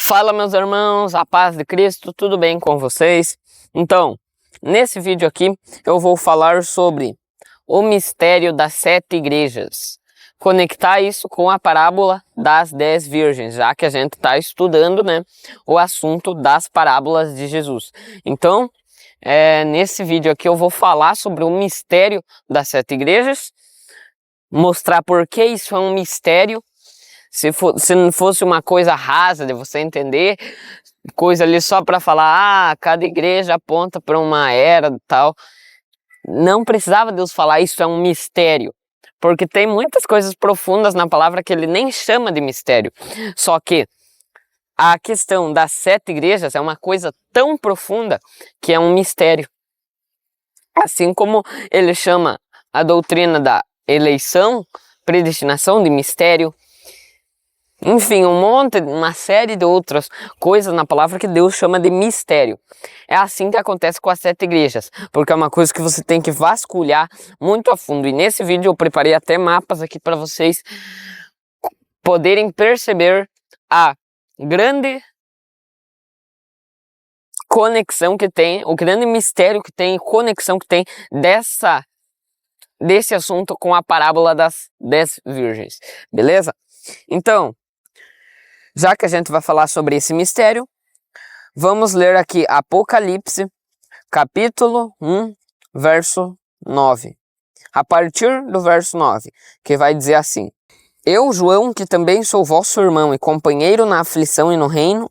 Fala, meus irmãos, a paz de Cristo, tudo bem com vocês? Então, nesse vídeo aqui eu vou falar sobre o mistério das 7 igrejas. Conectar isso com a parábola das 10 virgens, já que a gente está estudando, o assunto das parábolas de Jesus. Então, nesse vídeo aqui eu vou falar sobre o mistério das 7 igrejas, mostrar por que isso é um mistério. Se não fosse uma coisa rasa de você entender, coisa ali só para falar, cada igreja aponta para uma era e tal, não precisava Deus falar isso é um mistério, porque tem muitas coisas profundas na palavra que ele nem chama de mistério. Só que a questão das 7 igrejas é uma coisa tão profunda que é um mistério. Assim como ele chama a doutrina da eleição, predestinação de mistério. Enfim, uma série de outras coisas na palavra que Deus chama de mistério. É assim que acontece com as 7 igrejas, porque é uma coisa que você tem que vasculhar muito a fundo. E nesse vídeo eu preparei até mapas aqui para vocês poderem perceber a grande conexão que tem, o grande mistério que tem, conexão que tem desse assunto com a parábola das 10 virgens. Beleza? Então, já que a gente vai falar sobre esse mistério, vamos ler aqui Apocalipse, capítulo 1, verso 9. A partir do verso 9, que vai dizer assim: Eu, João, que também sou vosso irmão e companheiro na aflição e no reino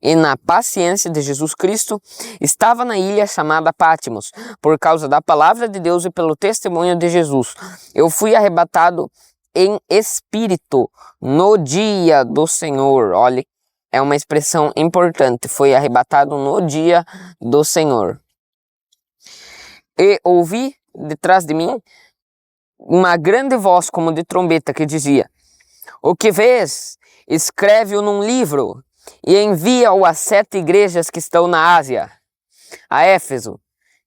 e na paciência de Jesus Cristo, estava na ilha chamada Patmos, por causa da palavra de Deus e pelo testemunho de Jesus. Eu fui arrebatado em espírito no dia do Senhor. Olha, é uma expressão importante. Foi arrebatado no dia do Senhor. E ouvi detrás de mim uma grande voz como de trombeta que dizia: O que vês, escreve-o num livro e envia-o às 7 igrejas que estão na Ásia, a Éfeso,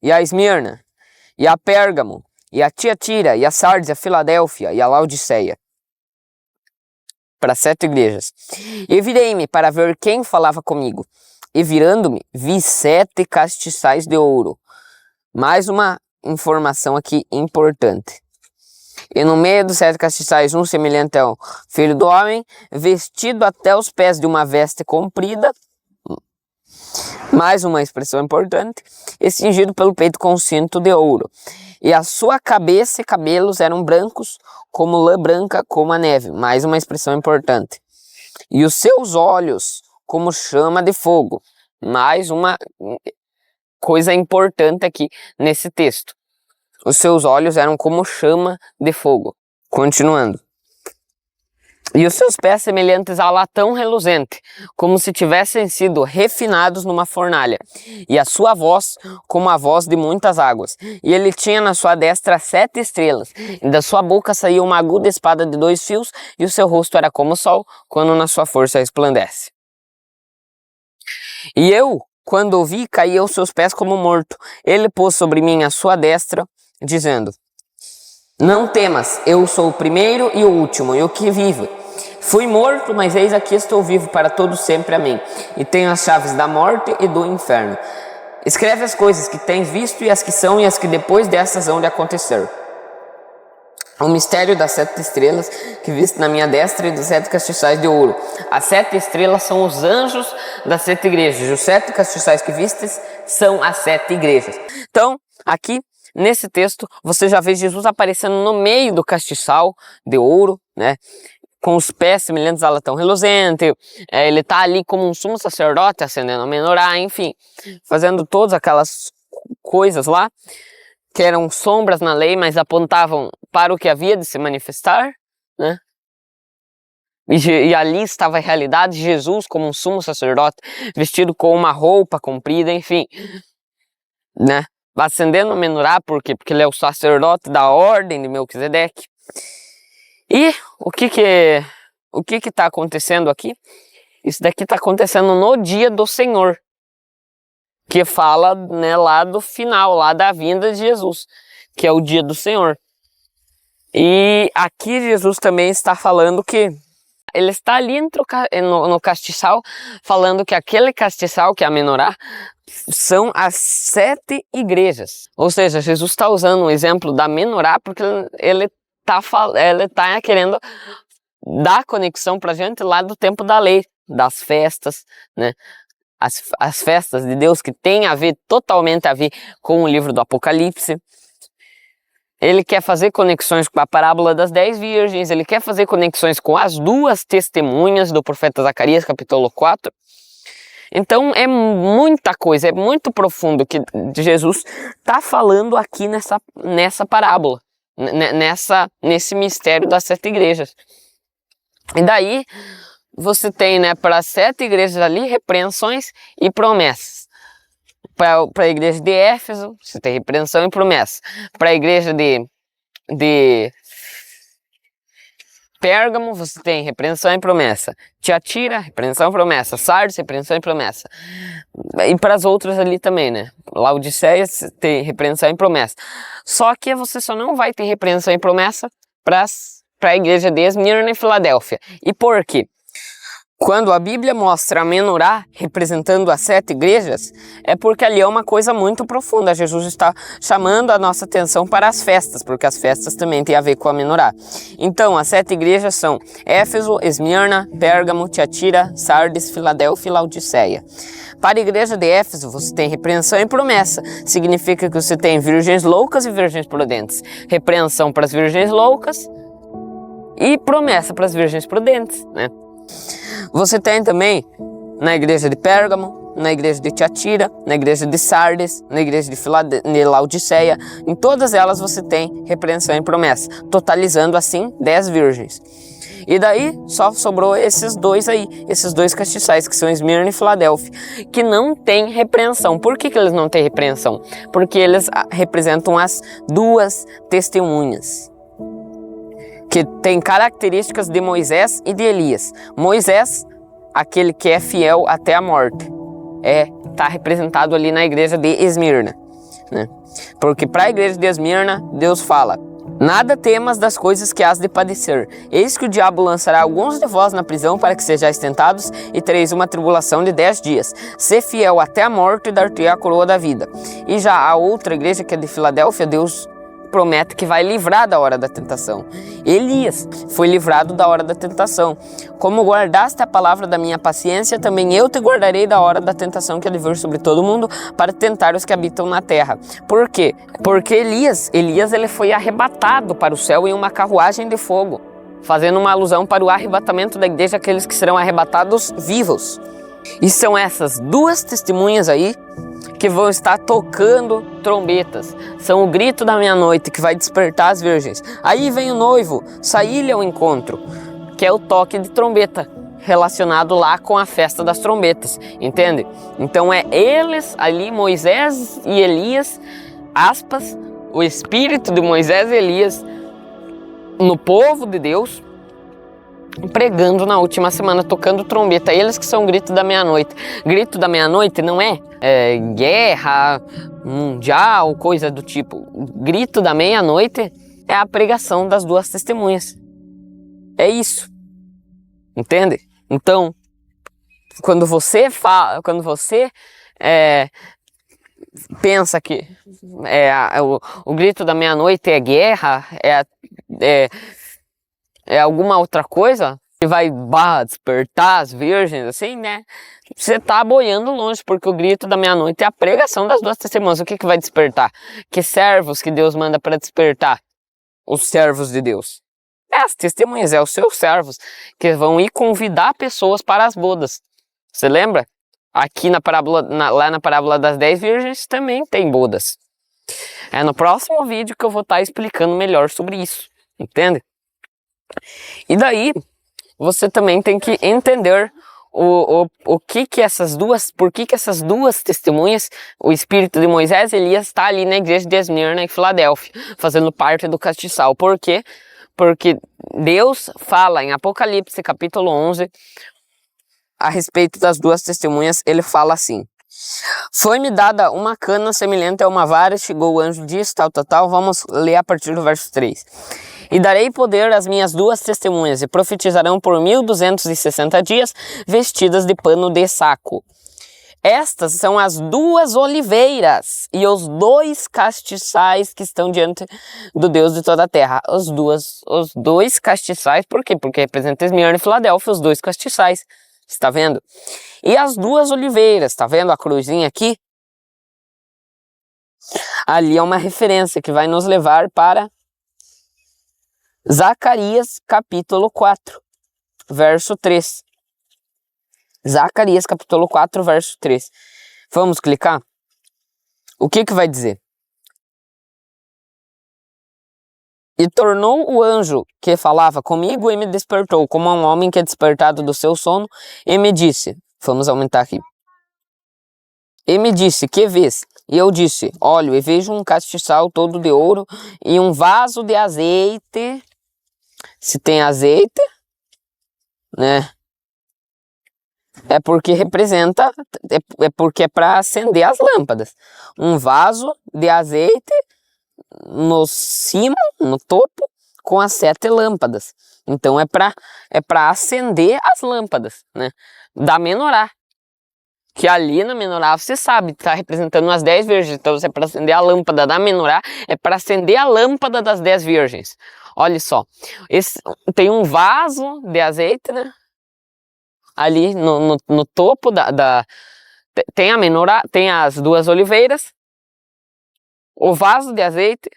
e a Esmirna, e a Pérgamo, e a Tiatira, e a Sardes, a Filadélfia, e a Laodiceia. Para 7 igrejas. E virei-me para ver quem falava comigo. E virando-me, vi 7 castiçais de ouro. Mais uma informação aqui importante. E no meio dos 7 castiçais, um semelhante ao Filho do Homem, vestido até os pés de uma veste comprida. Mais uma expressão importante. E cingido pelo peito com um cinto de ouro. E a sua cabeça e cabelos eram brancos, como lã branca, como a neve. Mais uma expressão importante. E os seus olhos, como chama de fogo. Mais uma coisa importante aqui nesse texto. Os seus olhos eram como chama de fogo. Continuando. E os seus pés semelhantes a latão reluzente, como se tivessem sido refinados numa fornalha, e a sua voz como a voz de muitas águas. E ele tinha na sua destra 7 estrelas, e da sua boca saía uma aguda espada de 2 fios, e o seu rosto era como o sol, quando na sua força resplandece. E eu, quando o vi, caí aos seus pés como morto. Ele pôs sobre mim a sua destra, dizendo: Não temas, eu sou o primeiro e o último, e o que vive. Fui morto, mas eis aqui estou vivo para todo sempre, amém. E tenho as chaves da morte e do inferno. Escreve as coisas que tens visto e as que são e as que depois dessas hão de acontecer. O mistério das 7 estrelas que viste na minha destra e dos 7 castiçais de ouro. As 7 estrelas são os anjos das 7 igrejas. Os 7 castiçais que vistes são as 7 igrejas. Então, aqui nesse texto, você já vê Jesus aparecendo no meio do castiçal de ouro, com os pés semelhantes a latão reluzente. Ele está ali como um sumo sacerdote acendendo a menorá, enfim, fazendo todas aquelas coisas lá que eram sombras na lei, mas apontavam para o que havia de se manifestar, E ali estava a realidade de Jesus como um sumo sacerdote, vestido com uma roupa comprida, enfim, acendendo a menorá, por quê? Porque ele é o sacerdote da ordem de Melquisedeque. E o que está acontecendo aqui? Isso daqui está acontecendo no dia do Senhor, que fala lá do final, lá da vinda de Jesus, que é o dia do Senhor. E aqui Jesus também está falando que está ali no castiçal, falando que aquele castiçal, que é a menorá, são as 7 igrejas. Ou seja, Jesus está usando o exemplo da menorá porque ele tá querendo dar conexão pra gente lá do tempo da lei, das festas, né? As festas de Deus que tem totalmente a ver com o livro do Apocalipse. Ele quer fazer conexões com a parábola das 10 virgens, ele quer fazer conexões com as 2 testemunhas do profeta Zacarias, capítulo 4. Então é muita coisa, é muito profundo que Jesus está falando aqui nessa parábola, nesse mistério das 7 igrejas. E daí você tem, né, para as 7 igrejas ali, repreensões e promessas. Para a igreja de Éfeso, você tem repreensão e promessa. Para a igreja de Pérgamo, você tem repreensão e promessa. Tiatira, repreensão e promessa. Sardes, repreensão e promessa. E para as outras ali também, né? Laodiceia, você tem repreensão e promessa. Só que você só não vai ter repreensão e promessa para a igreja de Esmirna e Filadélfia. E por quê? Quando a Bíblia mostra a menorá representando as 7 igrejas, é porque ali é uma coisa muito profunda. Jesus está chamando a nossa atenção para as festas, porque as festas também têm a ver com a menorá. Então, as 7 igrejas são Éfeso, Esmirna, Pérgamo, Tiatira, Sardes, Filadélfia e Laodiceia. Para a igreja de Éfeso, você tem repreensão e promessa. Significa que você tem virgens loucas e virgens prudentes. Repreensão para as virgens loucas e promessa para as virgens prudentes, né? Você tem também na igreja de Pérgamo, na igreja de Tiatira, na igreja de Sardes, na igreja de Laodiceia. Em todas elas você tem repreensão e promessa, totalizando assim 10 virgens. E daí só sobrou esses 2 aí, esses 2 castiçais, que são Esmirna e Filadélfia, que não tem repreensão. Por que eles não têm repreensão? Porque eles representam as 2 testemunhas, que tem características de Moisés e de Elias. Moisés, aquele que é fiel até a morte, está representado ali na igreja de Esmirna, né? Porque para a igreja de Esmirna, Deus fala: nada temas das coisas que has de padecer. Eis que o diabo lançará alguns de vós na prisão para que sejais tentados e tereis uma tribulação de 10 dias. Sê fiel até a morte e dar-te a coroa da vida. E já a outra igreja, que é de Filadélfia, Deus promete que vai livrar da hora da tentação. Elias foi livrado da hora da tentação. Como guardaste a palavra da minha paciência, também eu te guardarei da hora da tentação que há de vir sobre todo mundo para tentar os que habitam na terra. Por quê? Porque Elias ele foi arrebatado para o céu em uma carruagem de fogo, fazendo uma alusão para o arrebatamento da igreja, aqueles que serão arrebatados vivos. E são essas 2 testemunhas aí que vão estar tocando trombetas. São o grito da meia-noite que vai despertar as virgens. Aí vem o noivo, sair-lhe ao encontro, que é o toque de trombeta, relacionado lá com a festa das trombetas, entende? Então é eles ali, Moisés e Elias, aspas, o espírito de Moisés e Elias no povo de Deus, pregando na última semana, tocando trombeta. Eles que são o grito da meia-noite. Grito da meia-noite não é guerra mundial, coisa do tipo. O grito da meia-noite é a pregação das 2 testemunhas. É isso. Entende? Então, quando você pensa que o grito da meia-noite é guerra, é alguma outra coisa que vai despertar as virgens, assim, né? Você tá boiando longe, porque o grito da meia-noite é a pregação das 2 testemunhas. O que vai despertar? Que servos que Deus manda para despertar? Os servos de Deus. As testemunhas, os seus servos, que vão ir convidar pessoas para as bodas. Você lembra? Aqui lá na parábola das 10 virgens também tem bodas. É no próximo vídeo que eu vou estar explicando melhor sobre isso. Entende? E daí, você também tem que entender por que essas 2 testemunhas, o espírito de Moisés e Elias, está ali na igreja de Esmirna e Filadélfia, fazendo parte do castiçal. Por quê? Porque Deus fala em Apocalipse, capítulo 11, a respeito das 2 testemunhas. Ele fala assim: foi-me dada uma cana semelhante a uma vara, chegou o anjo, disse tal. Vamos ler a partir do verso 3. E darei poder às minhas 2 testemunhas, e profetizarão por 1260 dias, vestidas de pano de saco. Estas são as 2 oliveiras e os 2 castiçais que estão diante do Deus de toda a terra. Os dois castiçais, por quê? Porque representa Esmirna e Filadélfia, os 2 castiçais. Está vendo? E as 2 oliveiras, está vendo a cruzinha aqui? Ali é uma referência que vai nos levar para Zacarias capítulo 4, verso 3. Zacarias capítulo 4, verso 3. Vamos clicar? O que vai dizer? E tornou o anjo que falava comigo e me despertou, como um homem que é despertado do seu sono, e me disse, vamos aumentar aqui. E me disse, que vês? E eu disse, olho e vejo um castiçal todo de ouro e um vaso de azeite. Se tem azeite, né? É porque representa, é porque é para acender as lâmpadas. Um vaso de azeite no cimo, no topo, com as 7 lâmpadas. Então é para acender as lâmpadas, né? Da menorá. Que ali na menorá, você sabe, está representando as 10 virgens. Então é para acender a lâmpada da menorá, é para acender a lâmpada das 10 virgens. Olha só, tem um vaso de azeite, né? Ali no topo tem a menorá, tem as 2 oliveiras, o vaso de azeite,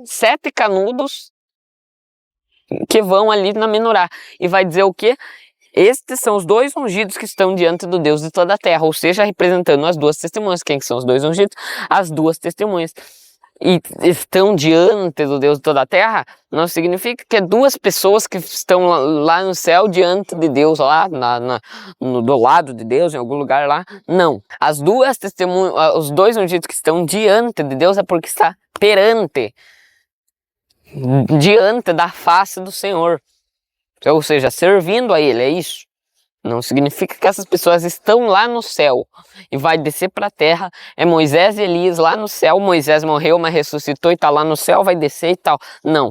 7 canudos que vão ali na menorá. E vai dizer o quê? Estes são os 2 ungidos que estão diante do Deus de toda a terra, ou seja, representando as 2 testemunhas. Quem que são os 2 ungidos? As 2 testemunhas. E estão diante do Deus de toda a terra, não significa que é 2 pessoas que estão lá no céu diante de Deus, lá do lado de Deus, em algum lugar lá. Não. As 2 testemunhas, os 2 ungidos que estão diante de Deus é porque está diante da face do Senhor. Ou seja, servindo a Ele, é isso. Não significa que essas pessoas estão lá no céu e vai descer para a terra. É Moisés e Elias lá no céu. Moisés morreu, mas ressuscitou e está lá no céu, vai descer e tal. Não,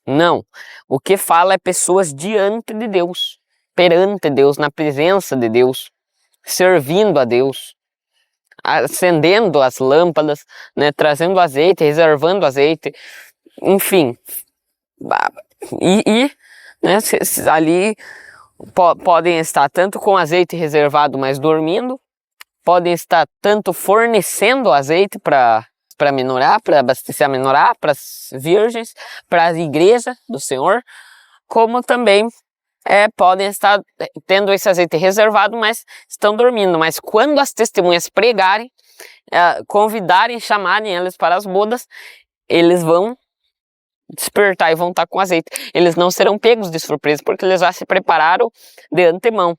não. O que fala é pessoas diante de Deus, perante Deus, na presença de Deus, servindo a Deus, acendendo as lâmpadas, né, trazendo azeite, reservando azeite, enfim. Né, ali podem estar tanto com azeite reservado, mas dormindo, podem estar tanto fornecendo azeite para menorá, para abastecer a menorá, para as virgens, para a igreja do Senhor, como também podem estar tendo esse azeite reservado, mas estão dormindo. Mas quando as testemunhas pregarem, convidarem, chamarem elas para as bodas, eles vão despertar e vão estar com azeite. Eles não serão pegos de surpresa, porque eles já se prepararam de antemão.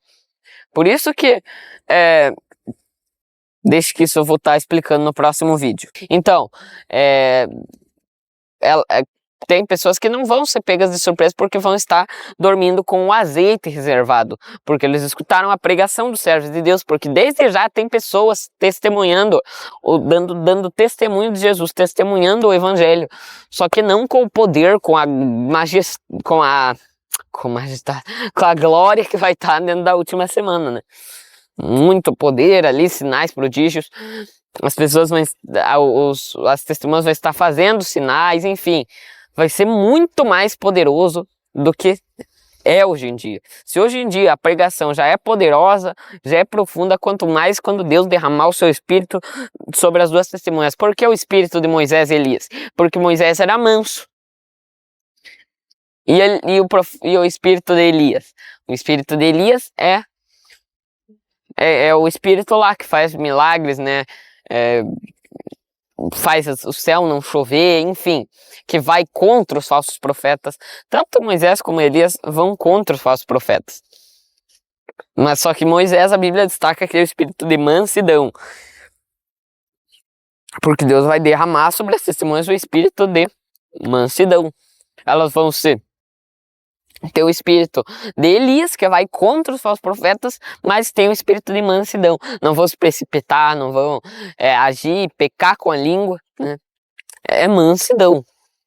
Por isso que, deixa que isso eu vou estar explicando no próximo vídeo. Então, tem pessoas que não vão ser pegas de surpresa porque vão estar dormindo com o azeite reservado, porque eles escutaram a pregação dos servos de Deus, porque desde já tem pessoas testemunhando, ou dando testemunho de Jesus, testemunhando o evangelho, só que não com o poder, com a glória que vai estar dentro da última semana, né? Muito poder ali, sinais, prodígios. As pessoas as testemunhas vão estar fazendo sinais, enfim. Vai ser muito mais poderoso do que é hoje em dia. Se hoje em dia a pregação já é poderosa, já é profunda, quanto mais quando Deus derramar o seu Espírito sobre as 2 testemunhas. Por que o Espírito de Moisés e Elias? Porque Moisés era manso. E o Espírito de Elias? O Espírito de Elias é o Espírito lá que faz milagres, né? Faz o céu não chover, enfim, que vai contra os falsos profetas. Tanto Moisés como Elias vão contra os falsos profetas. Mas só que Moisés, a Bíblia destaca que é o espírito de mansidão. Porque Deus vai derramar sobre as testemunhas o espírito de mansidão. Elas vão ter o espírito de Elias, que vai contra os falsos profetas, mas tem o espírito de mansidão. Não vão se precipitar, não vão agir, pecar com a língua, né? É mansidão,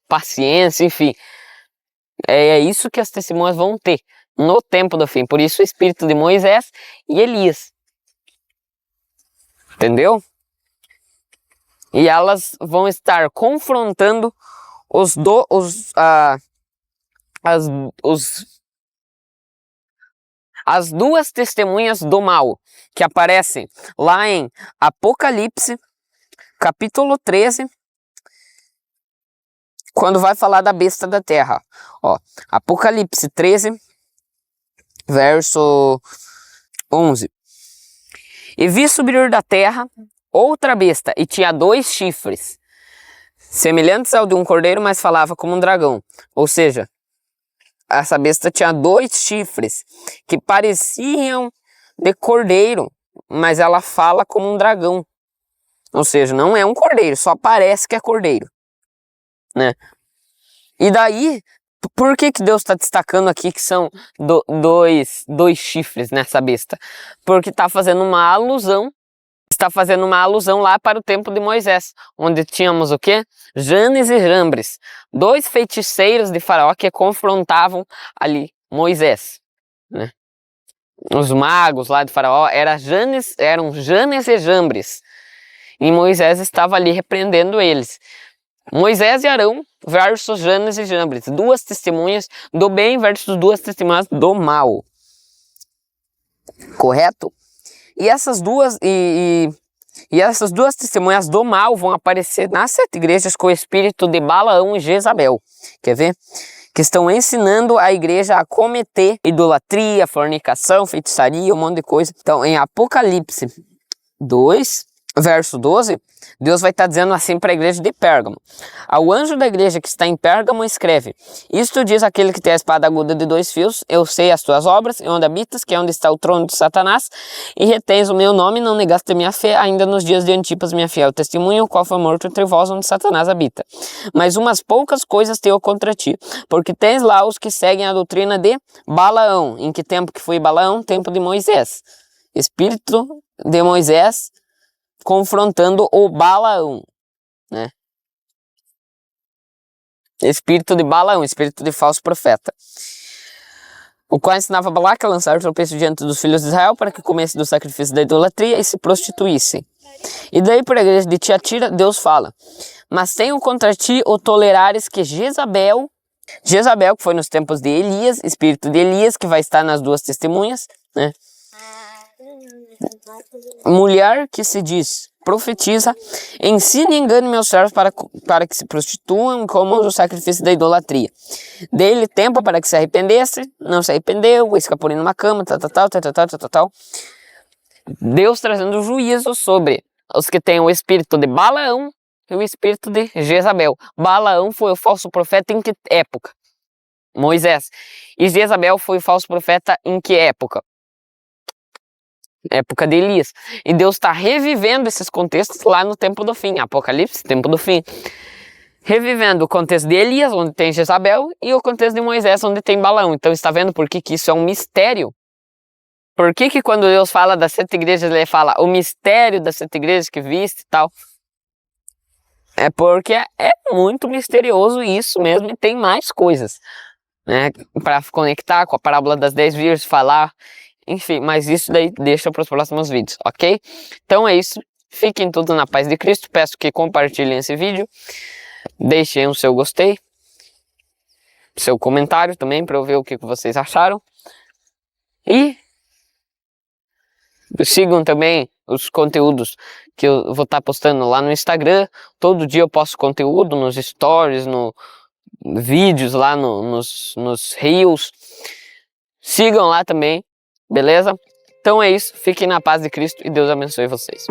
paciência, enfim. É isso que as testemunhas vão ter no tempo do fim. Por isso o espírito de Moisés e Elias. Entendeu? E elas vão estar confrontando as duas testemunhas do mal, que aparecem lá em Apocalipse, capítulo 13, quando vai falar da besta da terra. Ó, Apocalipse 13, verso 11. E vi subir da terra outra besta, e tinha 2 chifres, semelhantes ao de um cordeiro, mas falava como um dragão. Ou seja, essa besta tinha 2 chifres, que pareciam de cordeiro, mas ela fala como um dragão. Ou seja, não é um cordeiro, só parece que é cordeiro, né? E daí, por que Deus está destacando aqui que são dois chifres nessa besta? Porque está fazendo uma alusão lá para o tempo de Moisés, onde tínhamos o quê? Janes e Jambres, 2 feiticeiros de Faraó que confrontavam ali Moisés, né? Os magos lá de Faraó eram Janes e Jambres, e Moisés estava ali repreendendo eles. Moisés e Arão versus Janes e Jambres, 2 testemunhas do bem versus 2 testemunhas do mal. Correto? E essas duas testemunhas do mal vão aparecer nas 7 igrejas com o espírito de Balaão e Jezabel. Quer ver? Que estão ensinando a igreja a cometer idolatria, fornicação, feitiçaria, um monte de coisa. Então, em Apocalipse 2, verso 12, Deus vai estar dizendo assim para a igreja de Pérgamo: ao anjo da igreja que está em Pérgamo escreve: isto diz aquele que tem a espada aguda de 2 fios, eu sei as tuas obras, e onde habitas, que é onde está o trono de Satanás, e retens o meu nome, não negaste a minha fé, ainda nos dias de Antipas, minha fiel testemunha, o qual foi morto entre vós, onde Satanás habita. Mas umas poucas coisas tenho contra ti, porque tens lá os que seguem a doutrina de Balaão. Em que tempo que foi Balaão? Tempo de Moisés. Espírito de Moisés confrontando o Balaão, né? Espírito de Balaão, espírito de falso profeta, o qual ensinava Balaque a lançar o tropeço diante dos filhos de Israel para que comessem do sacrifício da idolatria e se prostituíssem. E daí para a igreja de Tiatira, Deus fala: mas tenho contra ti o tolerares que Jezabel, que foi nos tempos de Elias, espírito de Elias, que vai estar nas 2 testemunhas, né? Mulher que se diz profetiza, ensina e engane meus servos para que se prostituam e comam o sacrifício da idolatria. Dei-lhe tempo para que se arrependesse, não se arrependeu, escapulou numa cama, tal. Deus trazendo juízo sobre os que têm o espírito de Balaão e o espírito de Jezabel. Balaão foi o falso profeta em que época? Moisés. E Jezabel foi o falso profeta em que época? Época de Elias. E Deus está revivendo esses contextos lá no tempo do fim, Apocalipse, tempo do fim. Revivendo o contexto de Elias, onde tem Jezabel, e o contexto de Moisés, onde tem Balaão. Então está vendo por que isso é um mistério? Por que quando Deus fala das 7 igrejas, ele fala o mistério das 7 igrejas que viste e tal? É porque é muito misterioso isso mesmo, e tem mais coisas, né, para conectar com a parábola das 10 virgens, falar. Enfim, mas isso daí deixa para os próximos vídeos, ok? Então é isso. Fiquem todos na paz de Cristo. Peço que compartilhem esse vídeo. Deixem o seu gostei. Seu comentário também para eu ver o que vocês acharam. E sigam também os conteúdos que eu vou estar postando lá no Instagram. Todo dia eu posto conteúdo nos stories, no vídeos lá nos reels. Sigam lá também. Beleza? Então é isso. Fiquem na paz de Cristo e Deus abençoe vocês.